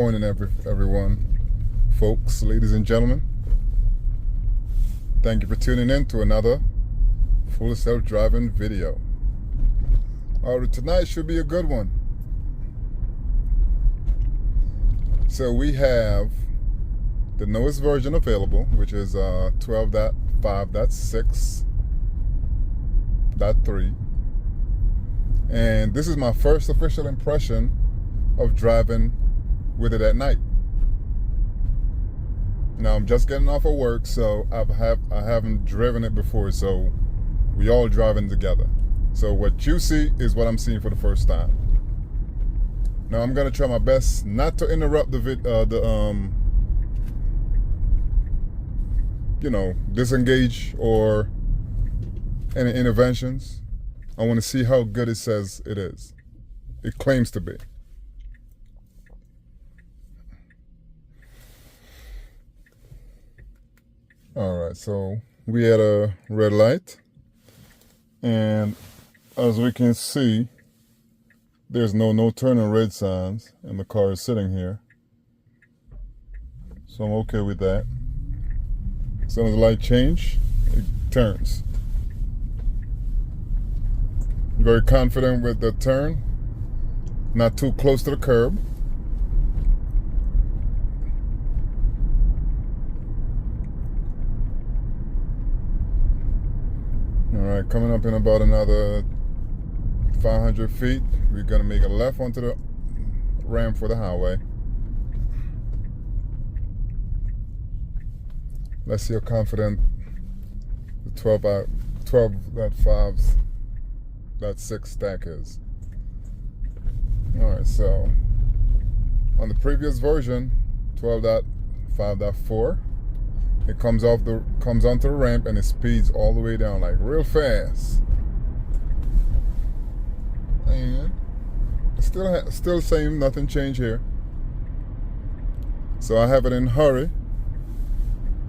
Morning, everyone, folks, ladies and gentlemen. Thank you for tuning in to another full self-driving video. Tonight should be a good one. So we have the newest version available, which is 12.5.6.3. And this is my first official impression of driving with it at night. Now I'm just getting off of work, so I haven't driven it before, so we all driving together. So what you see is what I'm seeing for the first time. Now I'm gonna try my best not to interrupt the disengage or any interventions. I want to see how good it says it is. It claims to be. All right, so we had a red light, and as we can see, there's no turning red signs, and the car is sitting here. So I'm okay with that. As soon as the light change, it turns. Very confident with the turn, not too close to the curb. All right, coming up in about another 500 feet, we're gonna make a left onto the ramp for the highway. Let's see how confident the 12.5.6 stack is. All right, so on the previous version, 12.5.4, it comes onto the ramp and it speeds all the way down like real fast. And still same, nothing changed here. So I have it in hurry.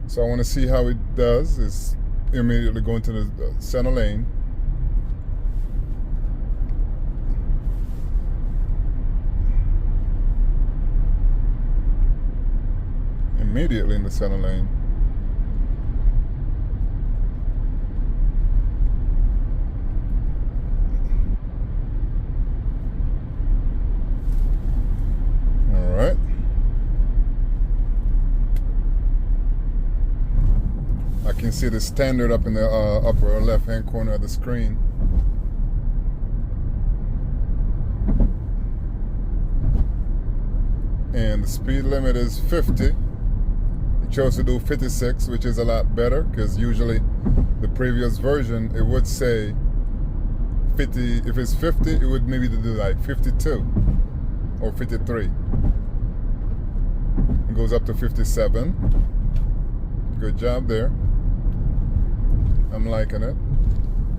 So I want to see how it does. It's immediately going to the center lane. Immediately in the center lane. Alright. I can see the standard up in the upper left hand corner of the screen. And the speed limit is 50. It chose to do 56, which is a lot better, because usually the previous version it would say 50. If it's 50, it would maybe do like 52 or 53. It goes up to 57. Good job there. I'm liking it.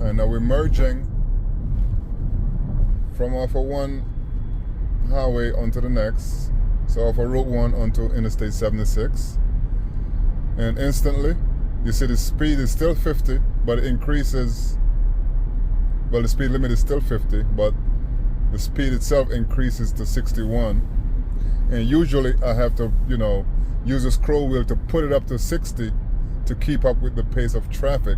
And now we're merging from off of one highway onto the next. So off of Route 1 onto Interstate 76. And instantly, you see the speed is still 50, but it increases. Well, the speed limit is still 50, but the speed itself increases to 61. And usually I have to, use a scroll wheel to put it up to 60 to keep up with the pace of traffic.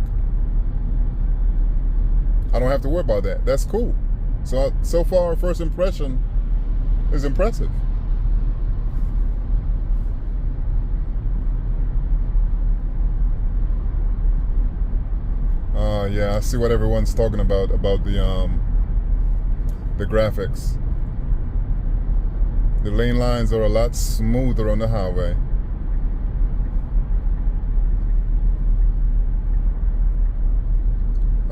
I don't have to worry about that. That's cool. So far, our first impression is impressive. Yeah, I see what everyone's talking about the graphics. The lane lines are a lot smoother on the highway.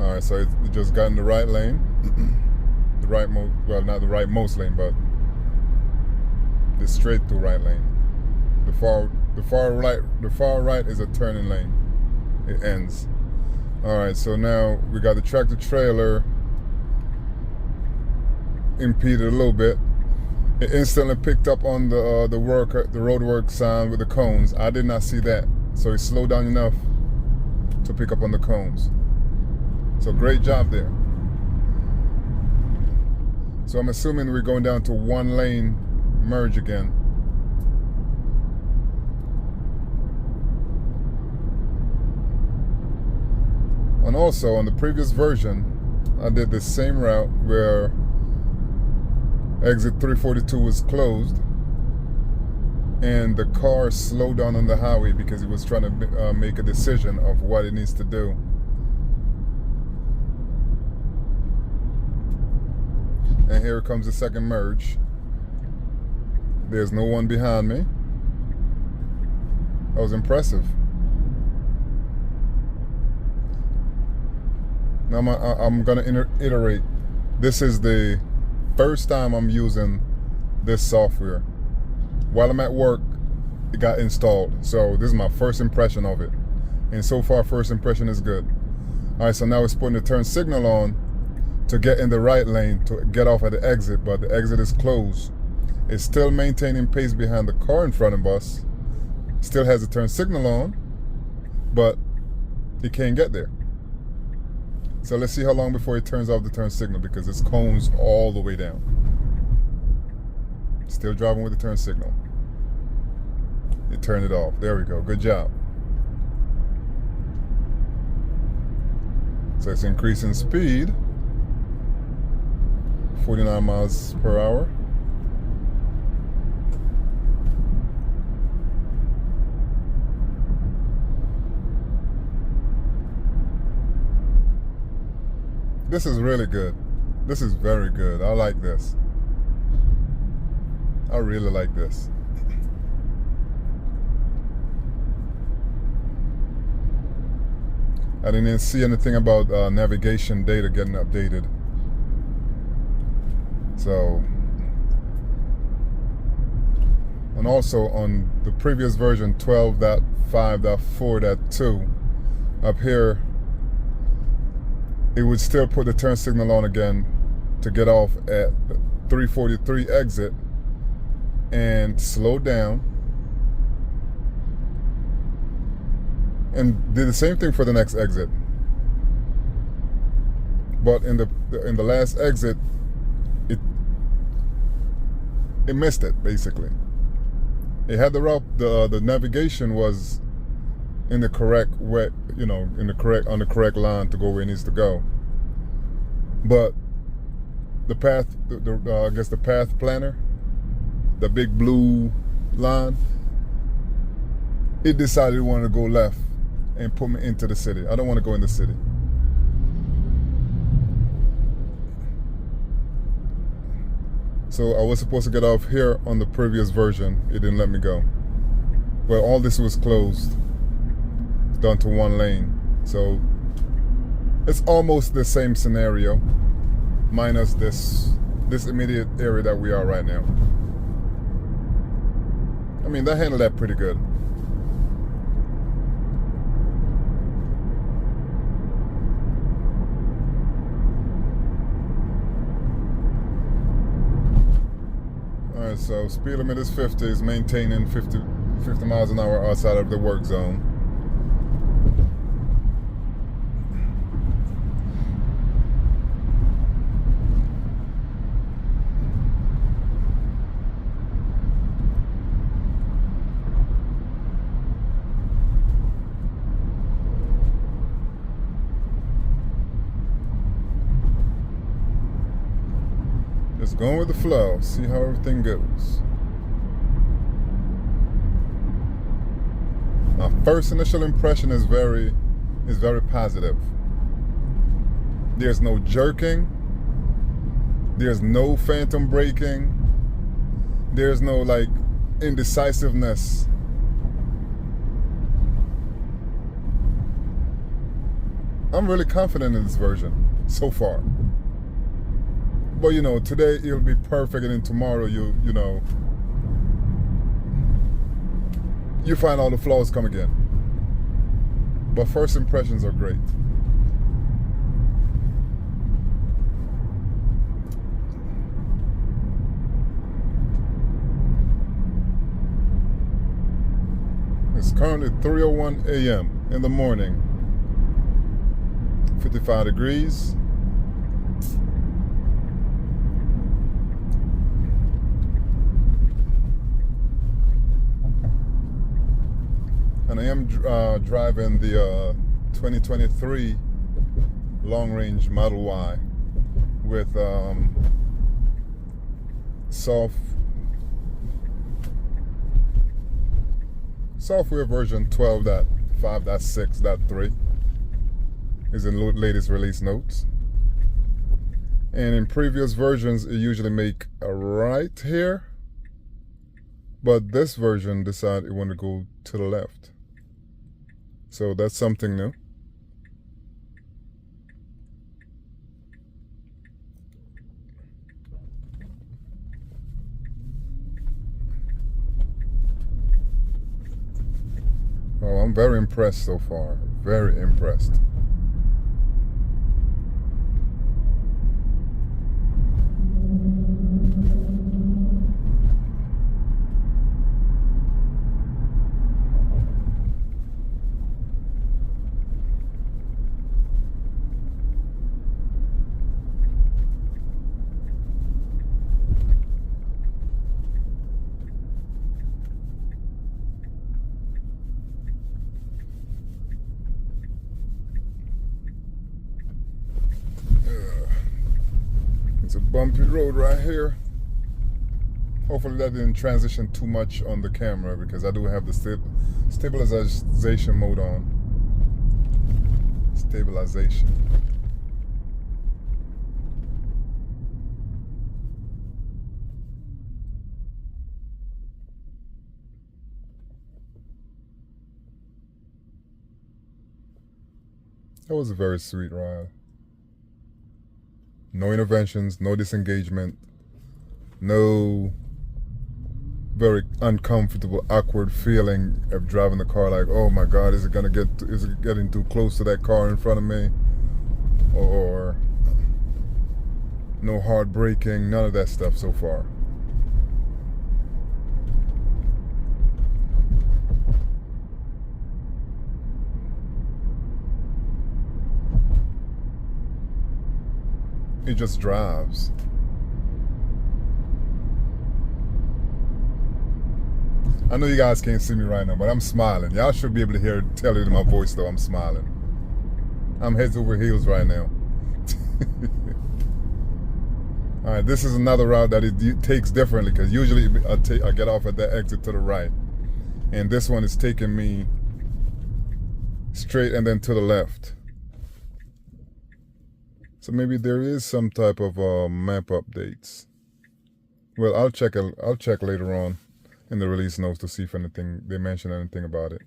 All right, so it just got in the right lane. Well, not the rightmost lane, but the straight through right lane. The far right is a turning lane. It ends. All right, so now we got the tractor trailer impeded a little bit. It instantly picked up on the roadwork sign with the cones. I did not see that, so it slowed down enough to pick up on the cones. So great job there. So I'm assuming we're going down to one lane merge again. And also on the previous version, I did the same route where exit 342 was closed and the car slowed down on the highway because it was trying to make a decision of what it needs to do. And here comes the second merge. There's no one behind me. That was impressive. Now I'm gonna iterate. This is the first time I'm using this software. While I'm at work, it got installed. So this is my first impression of it. And so far, first impression is good. All right, so now it's putting the turn signal on to get in the right lane to get off at the exit, but the exit is closed. It's still maintaining pace behind the car in front of us. Still has the turn signal on, but it can't get there. So let's see how long before it turns off the turn signal, because it's cones all the way down. Still driving with the turn signal. It turned it off. There we go. Good job. So it's increasing speed. 49 miles per hour. This is really good. This is very good. I like this. I really like this. I didn't see anything about navigation data getting updated. So, and also on the previous version 12.5.4.2, up here, it would still put the turn signal on again to get off at 343 exit and slow down, and did the same thing for the next exit. But in the last exit, it missed it basically. It had the route, the navigation was in the correct way, you know, on the correct line to go where it needs to go. But the path, I guess the path planner, the big blue line, it decided it wanted to go left and put me into the city. I don't want to go in the city. So I was supposed to get off here on the previous version. It didn't let me go. Well, all this was closed, down to one lane. So it's almost the same scenario, minus this immediate area that we are right now. I mean, they handled that pretty good. Alright, so speed limit is 50, is maintaining 50 miles an hour outside of the work zone. Just going with the flow, see how everything goes. My first initial impression is very positive. There's no jerking. There's no phantom braking. There's no like indecisiveness. I'm really confident in this version so far. But you know, today it'll be perfect, and then tomorrow you find all the flaws come again. But first impressions are great. It's currently 3:01 a.m. in the morning. 55 degrees. And I am driving the 2023 long range Model Y with software version 12.5.6.3 is in latest release notes. And in previous versions, it usually make a right here, but this version decided it wanted to go to the left. So that's something new. Oh, I'm very impressed so far. Very impressed. It's a bumpy road right here. Hopefully that didn't transition too much on the camera because I do have the stabilization mode on. Stabilization. That was a very sweet ride. No interventions, no disengagement, no very uncomfortable, awkward feeling of driving the car like, oh my God, is it getting too close to that car in front of me? Or no hard braking, none of that stuff so far. It just drives. I know you guys can't see me right now, but I'm smiling. Y'all should be able to tell it in my voice though, I'm smiling. I'm heads over heels right now. All right, this is another route that it takes differently because usually I get off at that exit to the right. And this one is taking me straight and then to the left. So maybe there is some type of map updates. Well, I'll check later on in the release notes to see if they mention anything about it.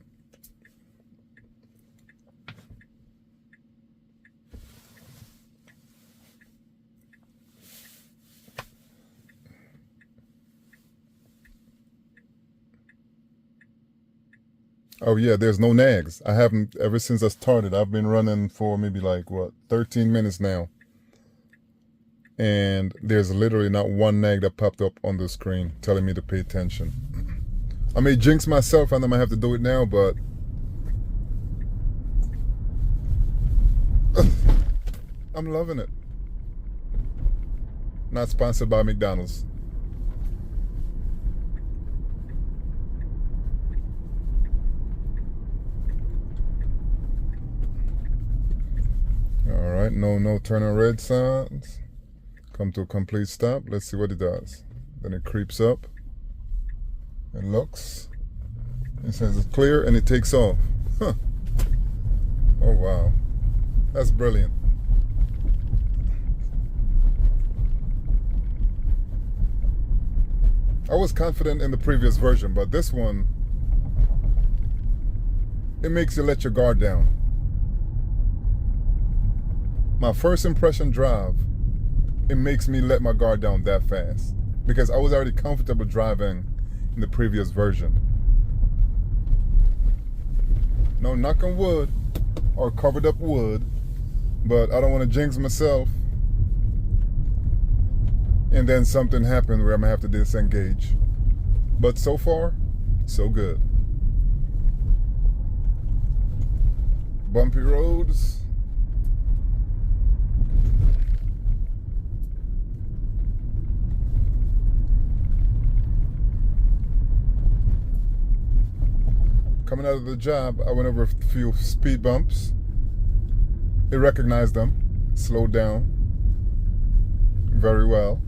Oh yeah, there's no nags. I haven't, ever since I started, I've been running for maybe like, 13 minutes now. And there's literally not one nag that popped up on the screen telling me to pay attention. I may jinx myself and I might have to do it now, but I'm loving it. Not sponsored by McDonald's. All right, no turning red signs. Come to a complete stop. Let's see what it does. Then it creeps up and looks. It says it's clear and it takes off. Huh. Oh wow, that's brilliant. I was confident in the previous version, but this one, it makes you let your guard down. My first impression drive, it makes me let my guard down that fast because I was already comfortable driving in the previous version. No knock on wood or covered up wood, but I don't want to jinx myself and then something happened where I'm gonna have to disengage. But so far, so good. Bumpy roads. Coming out of the job, I went over a few speed bumps. It recognized them. slowed down very well.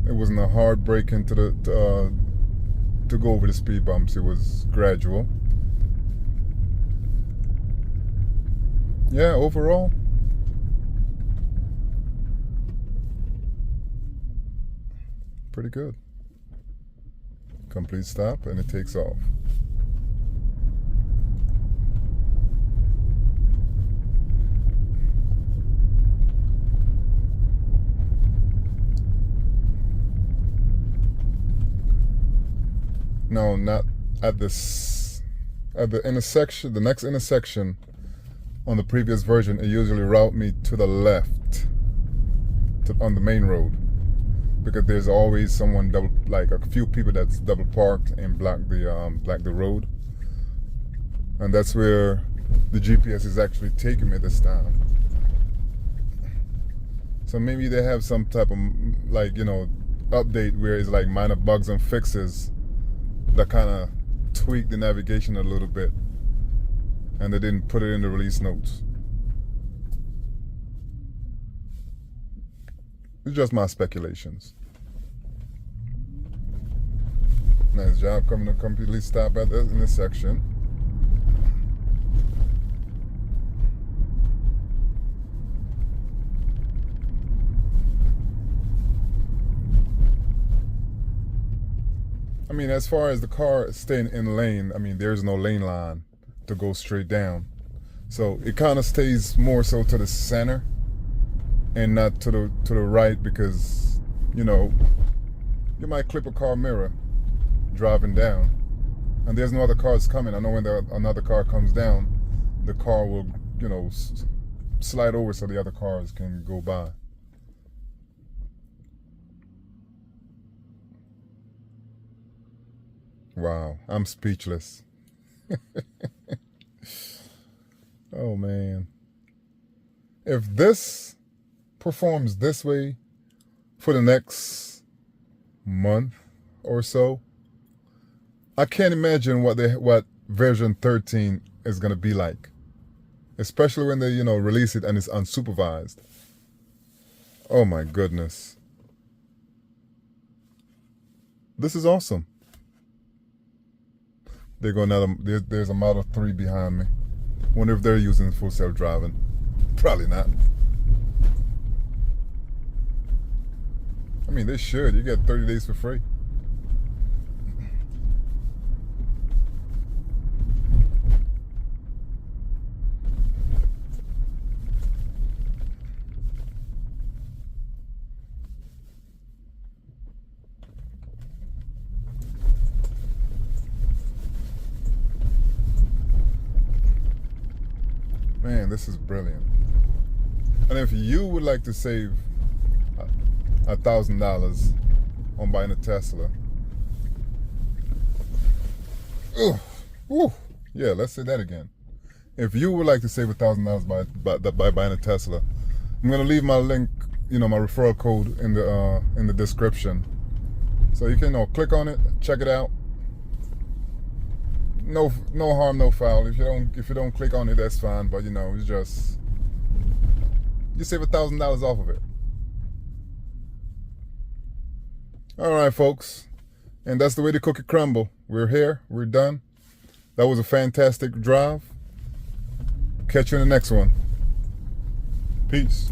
It wasn't a hard break into to go over the speed bumps. It was gradual. Yeah, overall, pretty good. Complete stop and it takes off. No, not at this. At the intersection, the next intersection on the previous version, it usually route me to the left on the main road, because there's always someone like a few people that's double parked and block the road, and that's where the GPS is actually taking me this time. So maybe they have some type of, like, you know, update where it's like minor bugs and fixes that kind of tweak the navigation a little bit, and they didn't put it in the release notes. It's just my speculations. Nice job coming to completely stop at the intersection. I mean, as far as the car staying in lane, I mean, there's no lane line to go straight down. So it kind of stays more so to the center and not to the right, because, you know, you might clip a car mirror driving down and there's no other cars coming. I know when another car comes down, the car will, you know, slide over so the other cars can go by. Wow, I'm speechless. Oh man. If this performs this way for the next month or so, I can't imagine what version 13 is gonna be like. Especially when they, you know, release it and it's unsupervised. Oh my goodness. This is awesome. There's a Model 3 behind me. Wonder if they're using full self-driving. Probably not. I mean, they should. You get 30 days for free. Man, this is brilliant. And if you would like to save $1,000 on buying a Tesla, yeah, let's say that again. If you would like to save $1,000 by buying a Tesla, I'm gonna leave my link, you know, my referral code in the description, so you can, you know, click on it, check it out. No harm, no foul. If you don't click on it, that's fine. But, you know, it's just, you save $1,000 off of it. All right, folks, and that's the way the cookie crumble. We're here. We're done. That was a fantastic drive. Catch you in the next one. Peace.